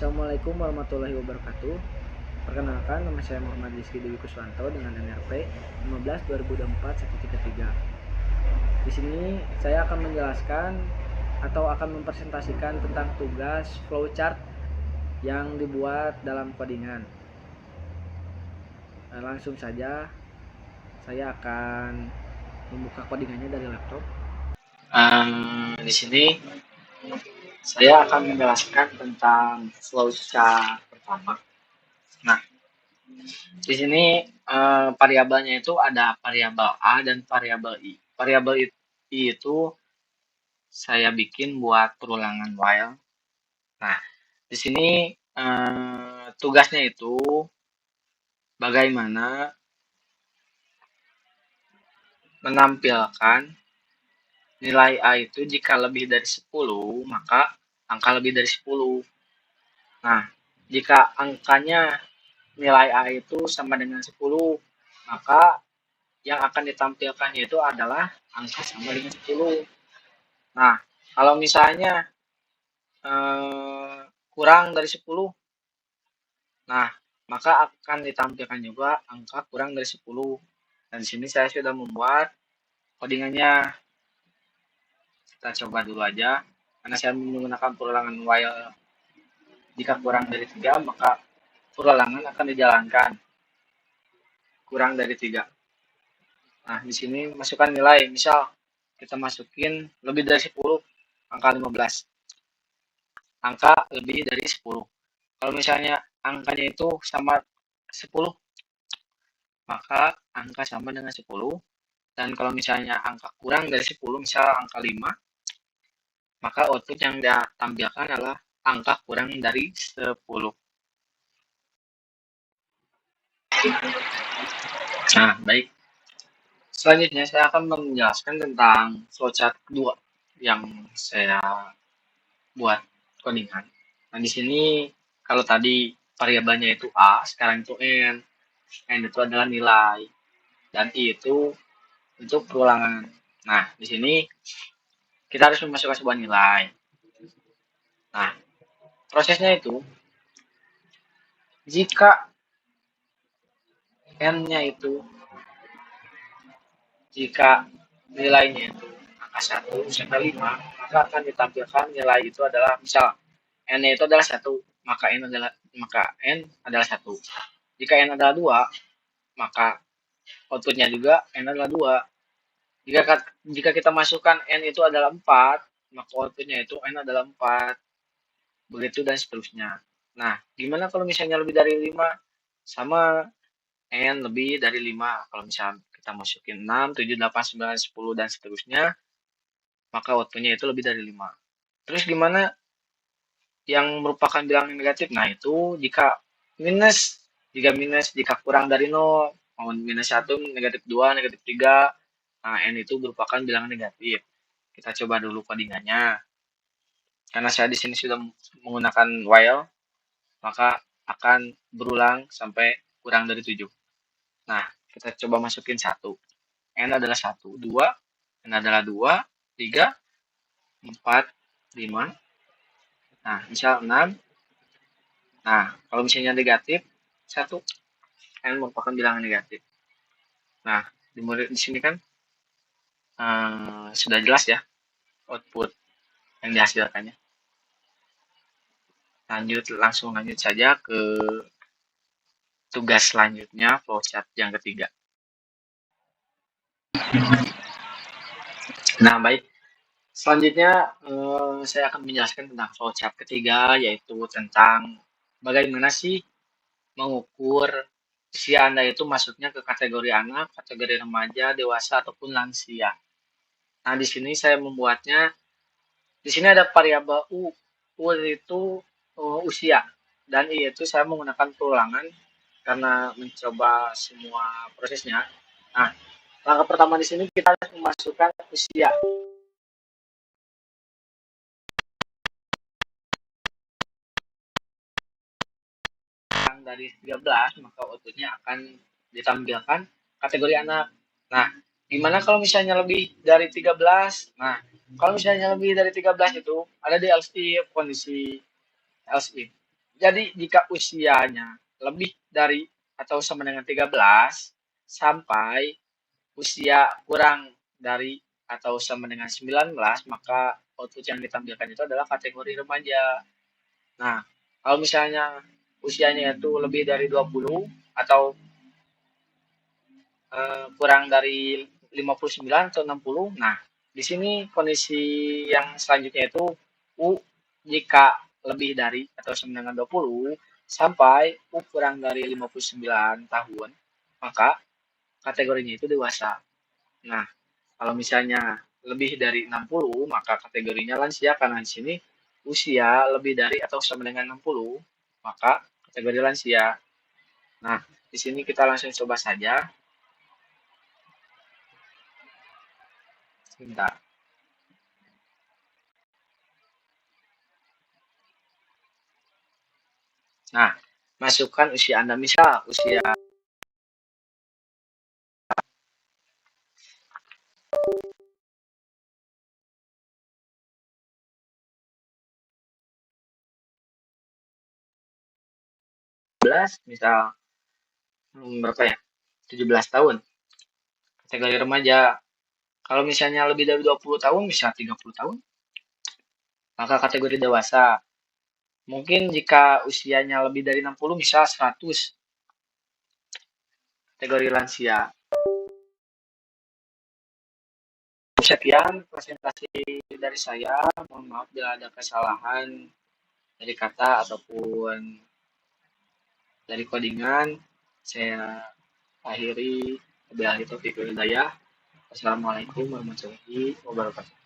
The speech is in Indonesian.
Assalamualaikum warahmatullahi wabarakatuh. Perkenalkan, nama saya Muhammad Rizky Dewi Kuswanto dengan NRP 15/2024-133. Di sini saya akan menjelaskan atau akan mempresentasikan tentang tugas flowchart yang dibuat dalam codingan. Langsung saja saya akan membuka codingannya dari laptop. Di sini saya akan menjelaskan tentang flowchart pertama. Nah, di sini variabelnya itu ada variabel A dan variabel I. Variabel I itu saya bikin buat perulangan while. Nah, di sini tugasnya itu bagaimana menampilkan nilai A itu jika lebih dari 10, maka angka lebih dari 10. Nah, jika angkanya nilai A itu sama dengan 10, maka yang akan ditampilkannya itu adalah angka sama dengan 10. Nah, kalau misalnya kurang dari 10, nah, maka akan ditampilkan juga angka kurang dari 10. Dan di sini saya sudah membuat codingannya. Kita coba dulu aja. Karena saya menggunakan perulangan while jika kurang dari 3, maka perulangan akan dijalankan kurang dari 3. Nah, di sini masukkan nilai. Misal kita masukin lebih dari 10, angka 15. Angka lebih dari 10. Kalau misalnya angkanya itu sama 10, maka angka sama dengan 10. Dan kalau misalnya angka kurang dari 10, misal angka 5, maka output yang ditampilkan adalah angka kurang dari 10. Nah, baik. Selanjutnya saya akan menjelaskan tentang flowchart kedua yang saya buat codingan. Nah, di sini kalau tadi variabelnya itu A, sekarang itu N. N itu adalah nilai dan I itu untuk perulangan. Nah, di sini kita harus memasukkan sebuah nilai. Nah, prosesnya itu jika N-nya itu jika nilainya itu angka 1 sampai 5, maka akan ditampilkan nilai itu adalah misal N-nya itu adalah 1, maka N adalah 1. Jika N adalah 2, maka outputnya juga N adalah 2. Jika kita masukkan N itu adalah 4, maka outputnya itu N adalah 4. Begitu dan seterusnya. Nah, gimana kalau misalnya lebih dari 5? Sama N lebih dari 5. Kalau misalnya kita masukin 6, 7, 8, 9, 10, dan seterusnya, maka outputnya itu lebih dari 5. Terus gimana yang merupakan bilangan negatif? Nah, itu jika minus, jika kurang dari 0, mau minus 1, negatif 2, negatif 3, nah, N itu merupakan bilangan negatif. Kita coba dulu codingannya. Karena saya di sini sudah menggunakan while, maka akan berulang sampai kurang dari 7. Nah, kita coba masukin 1. N adalah 1, 2, N adalah 2, 3, 4, 5. Nah, misal 6. Nah, kalau misalnya negatif, 1, N merupakan bilangan negatif. Nah, di sini kan sudah jelas ya output yang dihasilkannya. Langsung lanjut saja ke tugas selanjutnya, flowchart yang ketiga. Nah, baik. Selanjutnya saya akan menjelaskan tentang flowchart ketiga, yaitu tentang bagaimana sih mengukur usia Anda itu masuknya ke kategori anak, kategori remaja, dewasa, ataupun lansia. Nah, di sini saya membuatnya, di sini ada variabel U. U itu usia, dan I itu saya menggunakan perulangan karena mencoba semua prosesnya. Nah, langkah pertama di sini kita harus memasukkan usia. Dari 13, maka outputnya akan ditampilkan kategori anak. Nah, gimana kalau misalnya lebih dari 13? Nah, kalau misalnya lebih dari 13 itu ada di else if, kondisi else if. Jadi jika usianya lebih dari atau sama dengan 13 sampai usia kurang dari atau sama dengan 19, maka output yang ditampilkan itu adalah kategori remaja. Nah, kalau misalnya usianya itu lebih dari 20 atau kurang dari 59 atau 60. Nah, di sini kondisi yang selanjutnya itu U jika lebih dari atau sama dengan 20 sampai U kurang dari 59 tahun, maka kategorinya itu dewasa. Nah, kalau misalnya lebih dari 60, maka kategorinya lansia karena di sini usia lebih dari atau sama dengan 60, maka kategori lansia. Nah, di sini kita langsung coba saja. Sebentar. Nah, masukkan usia Anda, misal usia 17, misal berapa ya? 17 tahun. Kategori remaja. Kalau misalnya lebih dari 20 tahun, misal 30 tahun, maka kategori dewasa. Mungkin jika usianya lebih dari 60, misal 100, kategori lansia. Sekian presentasi dari saya. Mohon maaf bila ada kesalahan dari kata ataupun dari codingan. Saya akhiri. Wabillahi taufiq wal hidayah. Assalamualaikum warahmatullahi wabarakatuh.